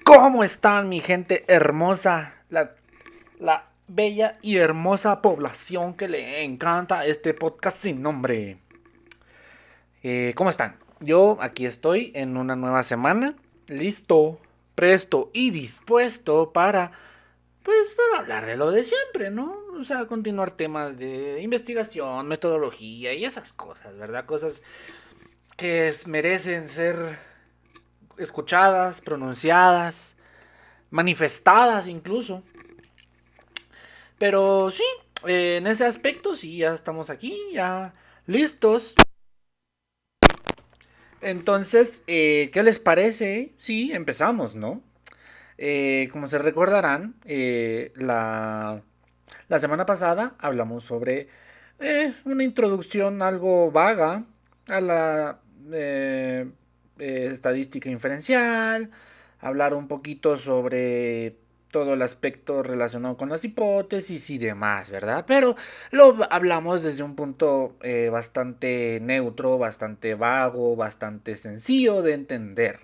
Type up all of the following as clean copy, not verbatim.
¿Cómo están mi gente hermosa? La bella y hermosa población que le encanta este podcast sin nombre. ¿Cómo están? Yo aquí estoy en una nueva semana, listo, presto y dispuesto para hablar de lo de siempre, ¿no? O sea, continuar temas de investigación, metodología y esas cosas, ¿verdad? Cosas que merecen ser escuchadas, pronunciadas, manifestadas incluso. Pero sí, en ese aspecto sí, ya estamos aquí, ya listos. Entonces, ¿qué les parece? Sí, empezamos, ¿no? Como se recordarán, la semana pasada hablamos sobre una introducción algo vaga a la estadística inferencial, hablar un poquito sobre todo el aspecto relacionado con las hipótesis y demás, ¿verdad? Pero lo hablamos desde un punto bastante neutro, bastante vago, bastante sencillo de entender.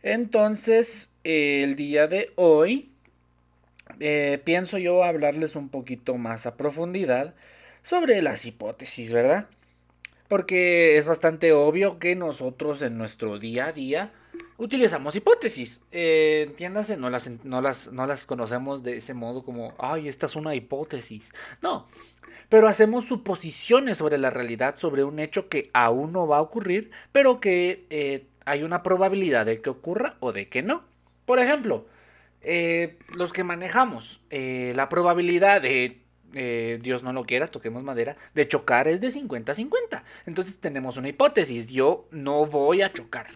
Entonces, el día de hoy pienso yo hablarles un poquito más a profundidad sobre las hipótesis, ¿verdad? Porque es bastante obvio que nosotros en nuestro día a día utilizamos hipótesis. Entiéndase, no las conocemos de ese modo como, ay, esta es una hipótesis. No, pero hacemos suposiciones sobre la realidad, sobre un hecho que aún no va a ocurrir, pero que hay una probabilidad de que ocurra o de que no. Por ejemplo, los que manejamos la probabilidad de, Dios no lo quiera, toquemos madera, de chocar es de 50-50. Entonces tenemos una hipótesis, yo no voy a chocar.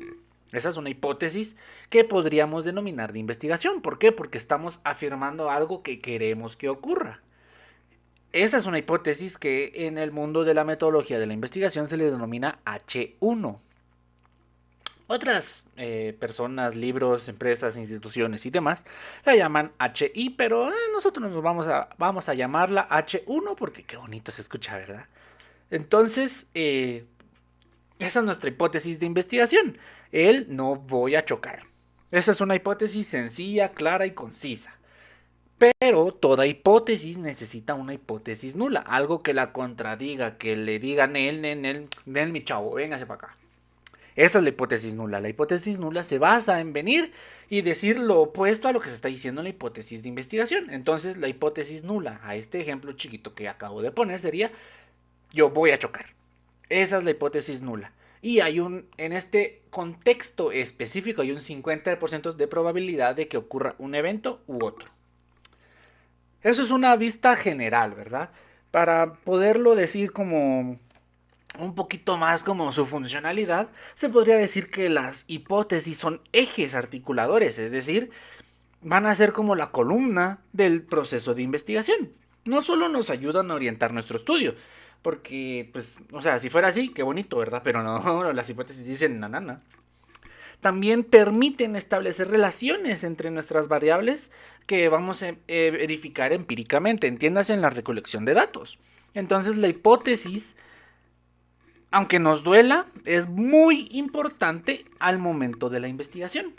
Esa es una hipótesis que podríamos denominar de investigación. ¿Por qué? Porque estamos afirmando algo que queremos que ocurra. Esa es una hipótesis que en el mundo de la metodología de la investigación se le denomina H1. Otras personas, libros, empresas, instituciones y demás la llaman HI, pero nosotros nos vamos a llamarla H1 porque qué bonito se escucha, ¿verdad? Entonces, esa es nuestra hipótesis de investigación. El no voy a chocar. Esa es una hipótesis sencilla, clara y concisa. Pero toda hipótesis necesita una hipótesis nula, algo que la contradiga, que le digan él, mi chavo, véngase para acá. Esa es la hipótesis nula. La hipótesis nula se basa en venir y decir lo opuesto a lo que se está diciendo en la hipótesis de investigación. Entonces, la hipótesis nula a este ejemplo chiquito que acabo de poner sería: yo voy a chocar. Esa es la hipótesis nula. Y en este contexto específico, hay un 50% de probabilidad de que ocurra un evento u otro. Eso es una vista general, ¿verdad? Para poderlo decir como un poquito más como su funcionalidad, se podría decir que las hipótesis son ejes articuladores, es decir, van a ser como la columna del proceso de investigación. No solo nos ayudan a orientar nuestro estudio, porque, pues, o sea, si fuera así, qué bonito, ¿verdad? Pero no, las hipótesis dicen nanana. También permiten establecer relaciones entre nuestras variables que vamos a verificar empíricamente, entiéndase en la recolección de datos. Entonces la hipótesis, aunque nos duela, es muy importante al momento de la investigación.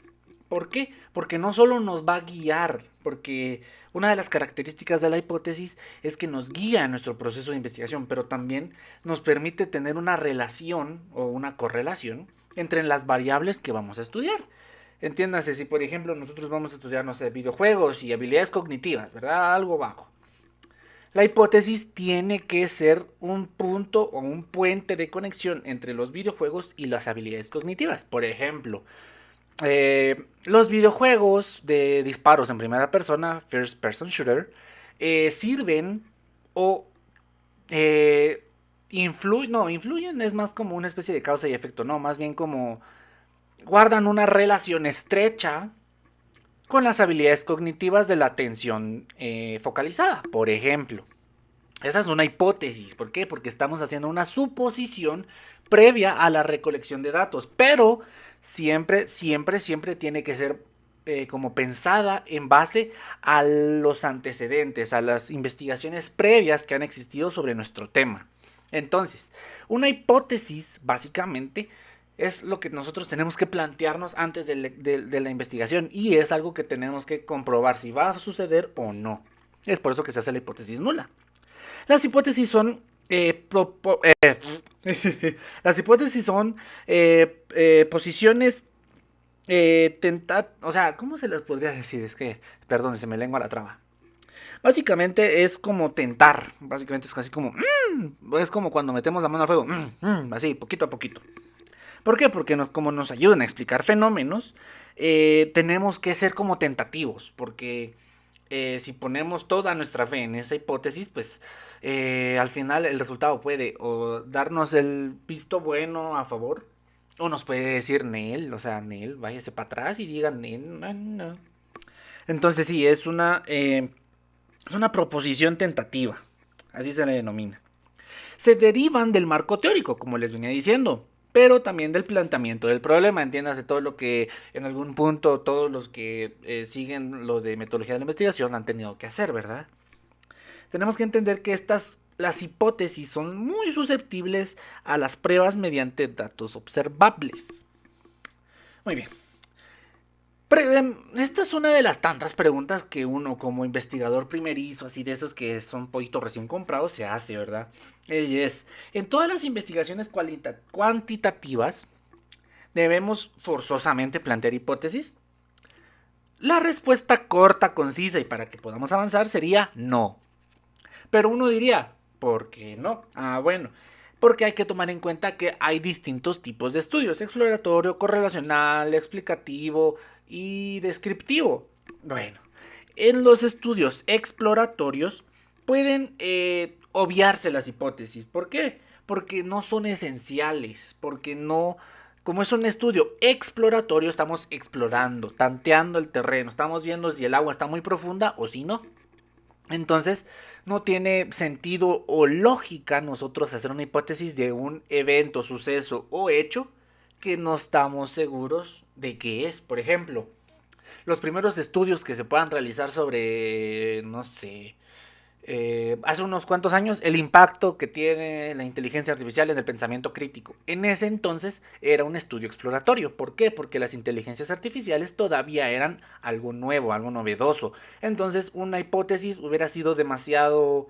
¿Por qué? Porque no solo nos va a guiar, porque una de las características de la hipótesis es que nos guía en nuestro proceso de investigación, pero también nos permite tener una relación o una correlación entre las variables que vamos a estudiar. Entiéndase, si por ejemplo nosotros vamos a estudiar, no sé, videojuegos y habilidades cognitivas, ¿verdad? Algo bajo. La hipótesis tiene que ser un punto o un puente de conexión entre los videojuegos y las habilidades cognitivas. Por ejemplo, los videojuegos de disparos en primera persona, first person shooter, sirven o influyen, es más como una especie de causa y efecto, no, más bien como guardan una relación estrecha con las habilidades cognitivas de la atención focalizada, por ejemplo. Esa es una hipótesis. ¿Por qué? Porque estamos haciendo una suposición previa a la recolección de datos. Pero siempre, siempre, siempre tiene que ser como pensada en base a los antecedentes, a las investigaciones previas que han existido sobre nuestro tema. Entonces, una hipótesis, básicamente, es lo que nosotros tenemos que plantearnos antes de la investigación y es algo que tenemos que comprobar si va a suceder o no. Es por eso que se hace la hipótesis nula. Las hipótesis son las hipótesis son posiciones o sea, ¿cómo se les podría decir? Es que, perdón, se me lengua la traba. Básicamente es como tentar. Básicamente es casi como. Es como cuando metemos la mano al fuego. Así, poquito a poquito. ¿Por qué? Porque como nos ayudan a explicar fenómenos, tenemos que ser como tentativos. Porque si ponemos toda nuestra fe en esa hipótesis, pues al final el resultado puede o darnos el visto bueno a favor, o nos puede decir Nel, o sea, Nel, váyase para atrás y digan Nel, no, no. Entonces sí, es una proposición tentativa, así se le denomina. Se derivan del marco teórico, como les venía diciendo, pero también del planteamiento del problema. Entiéndase todo lo que en algún punto todos los que siguen lo de metodología de la investigación han tenido que hacer, ¿verdad? Tenemos que entender que las hipótesis son muy susceptibles a las pruebas mediante datos observables. Muy bien. Esta es una de las tantas preguntas que uno como investigador primerizo, así de esos que son poquito recién comprados, se hace, ¿verdad? Y es, en todas las investigaciones cuantitativas, ¿debemos forzosamente plantear hipótesis? La respuesta corta, concisa y para que podamos avanzar sería no. Pero uno diría, ¿por qué no? Ah, bueno, porque hay que tomar en cuenta que hay distintos tipos de estudios: exploratorio, correlacional, explicativo y descriptivo. Bueno, en los estudios exploratorios pueden obviarse las hipótesis. ¿Por qué? Porque no son esenciales, porque no... Como es un estudio exploratorio, estamos explorando, tanteando el terreno, estamos viendo si el agua está muy profunda o si no. Entonces, no tiene sentido o lógica nosotros hacer una hipótesis de un evento, suceso o hecho que no estamos seguros de qué es. Por ejemplo, los primeros estudios que se puedan realizar sobre, no sé, hace unos cuantos años, el impacto que tiene la inteligencia artificial en el pensamiento crítico. En ese entonces era un estudio exploratorio. ¿Por qué? Porque las inteligencias artificiales todavía eran algo nuevo, algo novedoso. Entonces una hipótesis hubiera sido demasiado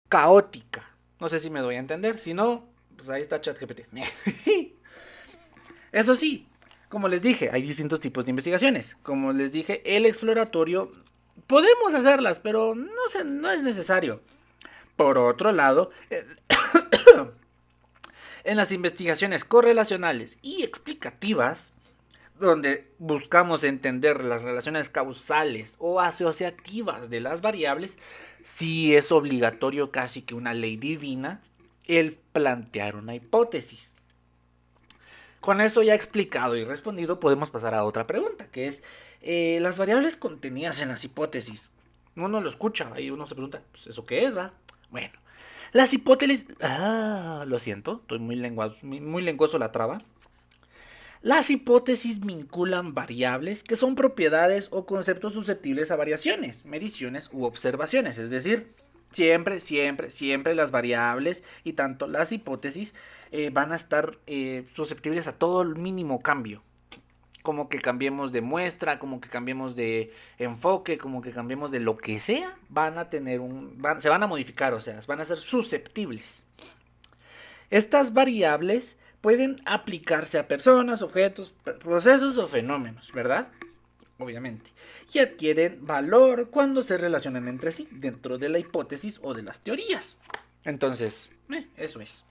caótica. No sé si me doy a entender. Si no, pues ahí está ChatGPT. Eso sí, como les dije, hay distintos tipos de investigaciones. Como les dije, el exploratorio podemos hacerlas, pero no es necesario. Por otro lado, en las investigaciones correlacionales y explicativas, donde buscamos entender las relaciones causales o asociativas de las variables, sí es obligatorio, casi que una ley divina, el plantear una hipótesis. Con eso ya explicado y respondido, podemos pasar a otra pregunta, que es las variables contenidas en las hipótesis. Uno lo escucha y uno se pregunta, pues, ¿eso qué es, va? Bueno, las hipótesis... lo siento, estoy muy lenguoso la traba. Las hipótesis vinculan variables que son propiedades o conceptos susceptibles a variaciones, mediciones u observaciones. Es decir, siempre las variables y tanto las hipótesis van a estar susceptibles a todo el mínimo cambio. Como que cambiemos de muestra, como que cambiemos de enfoque, como que cambiemos de lo que sea, se van a modificar, o sea, van a ser susceptibles. Estas variables pueden aplicarse a personas, objetos, procesos o fenómenos, ¿verdad? Obviamente. Y adquieren valor cuando se relacionan entre sí, dentro de la hipótesis o de las teorías. Entonces, eso es.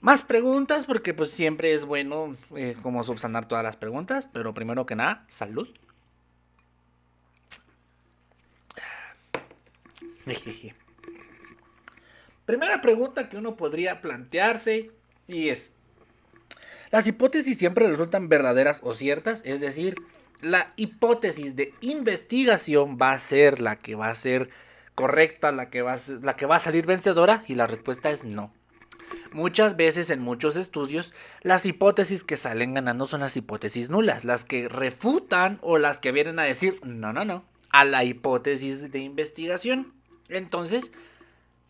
Más preguntas, porque pues siempre es bueno como subsanar todas las preguntas, pero primero que nada, salud. Primera pregunta que uno podría plantearse y es, ¿las hipótesis siempre resultan verdaderas o ciertas? Es decir, la hipótesis de investigación va a ser la que va a ser correcta, la que va a salir vencedora, y la respuesta es no. Muchas veces en muchos estudios las hipótesis que salen ganando son las hipótesis nulas, las que refutan o las que vienen a decir no a la hipótesis de investigación. Entonces,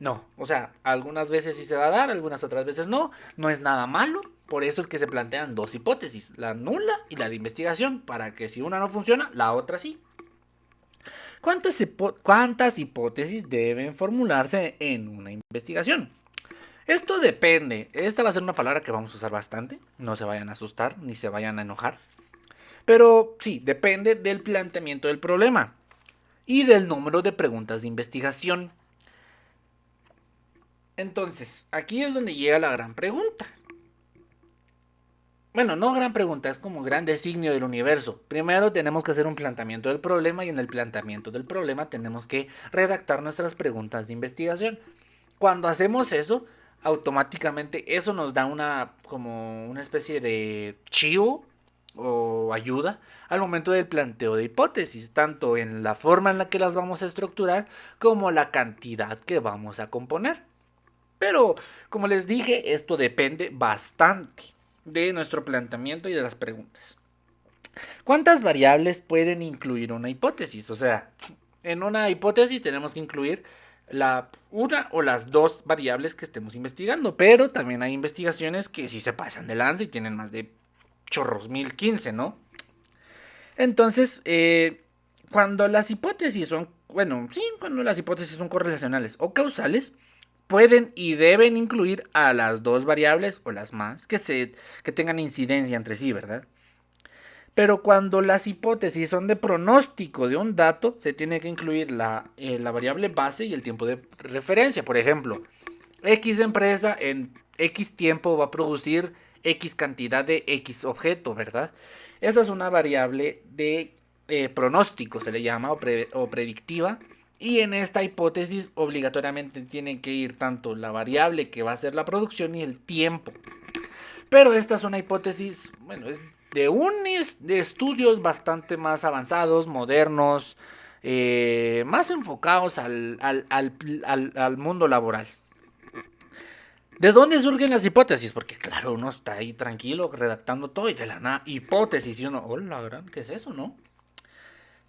No, o sea, algunas veces sí se va a dar, algunas otras veces no, no es nada malo, por eso es que se plantean dos hipótesis, la nula y la de investigación, para que si una no funciona, la otra sí. ¿Cuántas hipótesis deben formularse en una investigación? Esto depende, esta va a ser una palabra que vamos a usar bastante, no se vayan a asustar ni se vayan a enojar, pero sí, depende del planteamiento del problema y del número de preguntas de investigación. Entonces, aquí es donde llega la gran pregunta. Bueno, no gran pregunta, es como gran designio del universo. Primero tenemos que hacer un planteamiento del problema y en el planteamiento del problema tenemos que redactar nuestras preguntas de investigación. Cuando hacemos eso, automáticamente eso nos da como una especie de chivo o ayuda al momento del planteo de hipótesis, tanto en la forma en la que las vamos a estructurar como la cantidad que vamos a componer. Pero, como les dije, esto depende bastante de nuestro planteamiento y de las preguntas. ¿Cuántas variables pueden incluir una hipótesis? O sea, en una hipótesis tenemos que incluir una o las dos variables que estemos investigando, pero también hay investigaciones que sí se pasan de lanza y tienen más de chorros 1015, ¿no? Entonces, cuando las hipótesis son, bueno, sí, cuando las hipótesis son correlacionales o causales, pueden y deben incluir a las dos variables o las más que tengan incidencia entre sí, ¿verdad? Pero cuando las hipótesis son de pronóstico de un dato, se tiene que incluir la variable base y el tiempo de referencia. Por ejemplo, X empresa en X tiempo va a producir X cantidad de X objeto, ¿verdad? Esa es una variable de pronóstico, se le llama, o predictiva. Y en esta hipótesis obligatoriamente tienen que ir tanto la variable que va a ser la producción y el tiempo. Pero esta es una hipótesis, bueno, es de estudios bastante más avanzados, modernos, más enfocados al mundo laboral. ¿De dónde surgen las hipótesis? Porque claro, uno está ahí tranquilo redactando todo y de la nada hipótesis y uno, hola, gran, ¿qué es eso, no?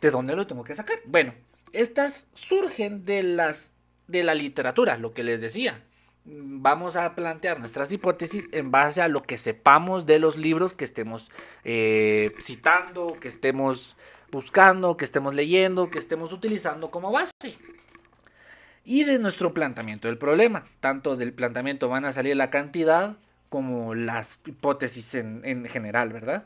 ¿De dónde lo tengo que sacar? Bueno, estas surgen de la literatura, lo que les decía. Vamos a plantear nuestras hipótesis en base a lo que sepamos de los libros que estemos citando, que estemos buscando, que estemos leyendo, que estemos utilizando como base. Y de nuestro planteamiento del problema. Tanto del planteamiento van a salir la cantidad como las hipótesis en general, ¿verdad?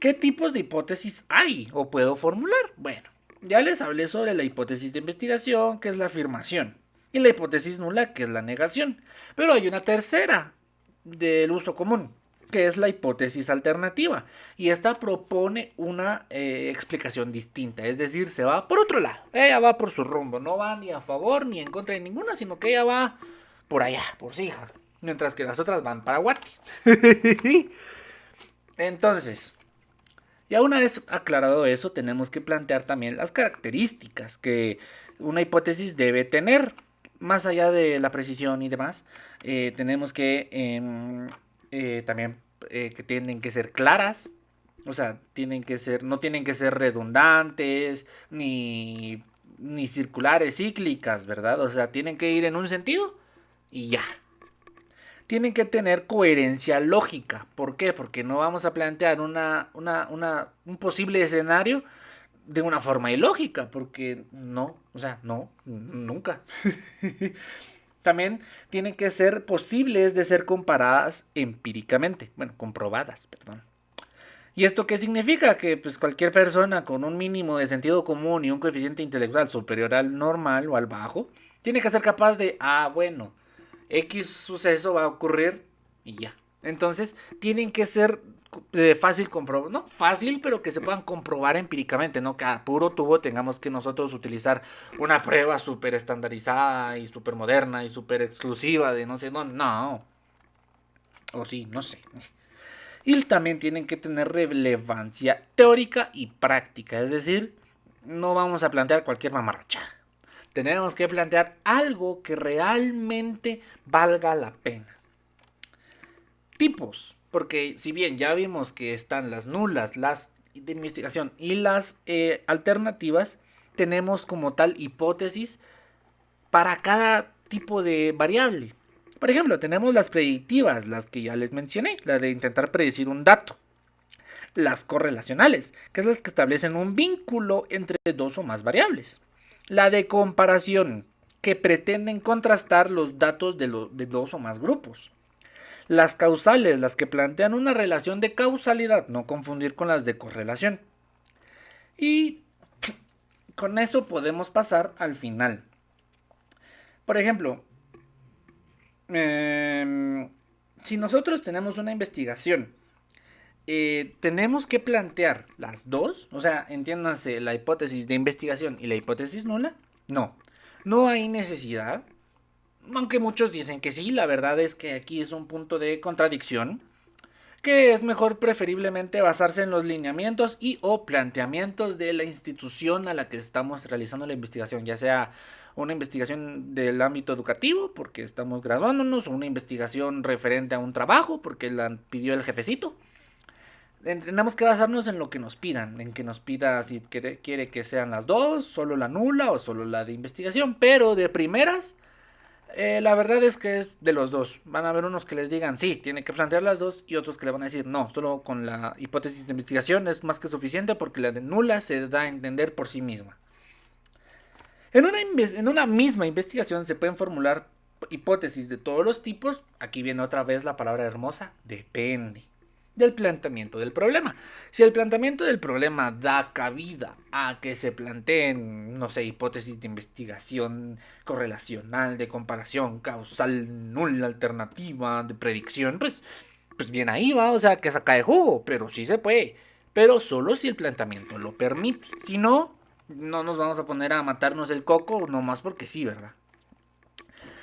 ¿Qué tipos de hipótesis hay o puedo formular? Bueno, ya les hablé sobre la hipótesis de investigación, que es la afirmación, y la hipótesis nula, que es la negación. Pero hay una tercera del uso común, que es la hipótesis alternativa. Y esta propone una explicación distinta, es decir, se va por otro lado. Ella va por su rumbo, no va ni a favor ni en contra de ninguna, sino que ella va por allá, por Sija. Mientras que las otras van para Guati. Entonces, ya una vez aclarado eso, tenemos que plantear también las características que una hipótesis debe tener. Más allá de la precisión y demás, tenemos que también que tienen que ser claras, o sea, no tienen que ser redundantes, ni circulares, cíclicas, ¿verdad? O sea, tienen que ir en un sentido y ya, tienen que tener coherencia lógica. ¿Por qué? Porque no vamos a plantear un posible escenario de una forma ilógica, porque no, o sea, no, nunca. También tienen que ser posibles de ser comparadas empíricamente, bueno, comprobadas, perdón. ¿Y esto qué significa? Que pues cualquier persona con un mínimo de sentido común y un coeficiente intelectual superior al normal o al bajo, tiene que ser capaz de, bueno, X suceso va a ocurrir y ya. Entonces, tienen que ser de fácil comprobar, no fácil, pero que se puedan comprobar empíricamente, no que a puro tubo tengamos que nosotros utilizar una prueba súper estandarizada y súper moderna y súper exclusiva de no sé dónde, no. O sí, no sé. Y también tienen que tener relevancia teórica y práctica, es decir, no vamos a plantear cualquier mamarrachada. Tenemos que plantear algo que realmente valga la pena. Tipos, porque si bien ya vimos que están las nulas, las de investigación y las alternativas, tenemos como tal hipótesis para cada tipo de variable. Por ejemplo, tenemos las predictivas, las que ya les mencioné, la de intentar predecir un dato. Las correlacionales, que es las que establecen un vínculo entre dos o más variables. La de comparación, que pretenden contrastar los datos de dos o más grupos. Las causales, las que plantean una relación de causalidad, no confundir con las de correlación. Y con eso podemos pasar al final. Por ejemplo, si nosotros tenemos una investigación, tenemos que plantear las dos, o sea, entiéndanse la hipótesis de investigación y la hipótesis nula. No, no hay necesidad, aunque muchos dicen que sí, la verdad es que aquí es un punto de contradicción, que es mejor preferiblemente basarse en los lineamientos y o planteamientos de la institución a la que estamos realizando la investigación, ya sea una investigación del ámbito educativo, porque estamos graduándonos, o una investigación referente a un trabajo, porque la pidió el jefecito. Tenemos que basarnos en lo que nos pidan, en que nos pida si quiere que sean las dos, solo la nula o solo la de investigación, pero de primeras, la verdad es que es de los dos. Van a haber unos que les digan sí, tiene que plantear las dos, y otros que le van a decir no, solo con la hipótesis de investigación es más que suficiente porque la de nula se da a entender por sí misma. En una misma investigación se pueden formular hipótesis de todos los tipos. Aquí viene otra vez la palabra hermosa, depende del planteamiento del problema. Si el planteamiento del problema da cabida a que se planteen, no sé, hipótesis de investigación correlacional, de comparación, causal, nula, alternativa, de predicción, pues bien ahí va, o sea, que saca de jugo, pero sí se puede. Pero solo si el planteamiento lo permite. Si no, no nos vamos a poner a matarnos el coco nomás porque sí, ¿verdad?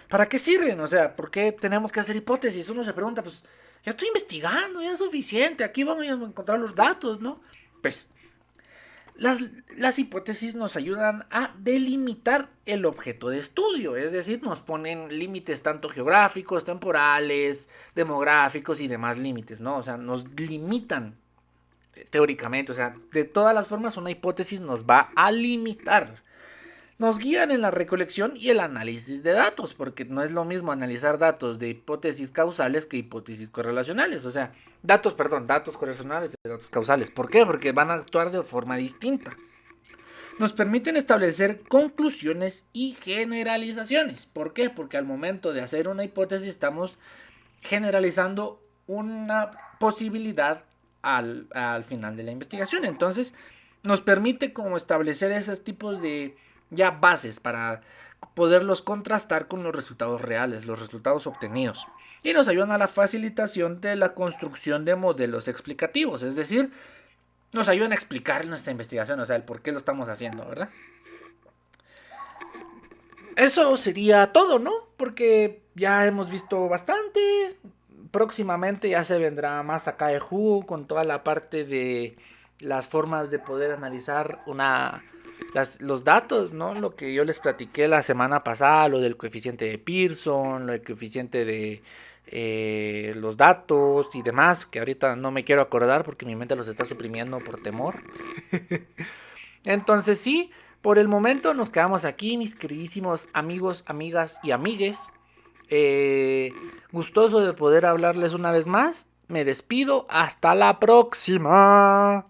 ¿Para qué sirven? O sea, ¿por qué tenemos que hacer hipótesis? Uno se pregunta, pues ya estoy investigando, ya es suficiente, aquí vamos a encontrar los datos, ¿no? Pues las hipótesis nos ayudan a delimitar el objeto de estudio, es decir, nos ponen límites tanto geográficos, temporales, demográficos y demás límites, ¿no? O sea, nos limitan teóricamente, o sea, de todas las formas una hipótesis nos va a limitar. Nos guían en la recolección y el análisis de datos, porque no es lo mismo analizar datos de hipótesis causales que hipótesis correlacionales, o sea, datos correlacionales y datos causales. ¿Por qué? Porque van a actuar de forma distinta. Nos permiten establecer conclusiones y generalizaciones. ¿Por qué? Porque al momento de hacer una hipótesis estamos generalizando una posibilidad al final de la investigación. Entonces, nos permite como establecer esos tipos de ya bases para poderlos contrastar con los resultados reales, los resultados obtenidos. Y nos ayudan a la facilitación de la construcción de modelos explicativos, es decir, nos ayudan a explicar nuestra investigación, o sea, el por qué lo estamos haciendo, ¿verdad? Eso sería todo, ¿no? Porque ya hemos visto bastante. Próximamente ya se vendrá más acá de jugo con toda la parte de las formas de poder analizar los datos, ¿no? Lo que yo les platiqué la semana pasada, lo del coeficiente de Pearson, lo del coeficiente de los datos y demás, que ahorita no me quiero acordar porque mi mente los está suprimiendo por temor. Entonces sí, por el momento nos quedamos aquí, mis queridísimos amigos, amigas y amigues. Gustoso de poder hablarles una vez más. Me despido. Hasta la próxima.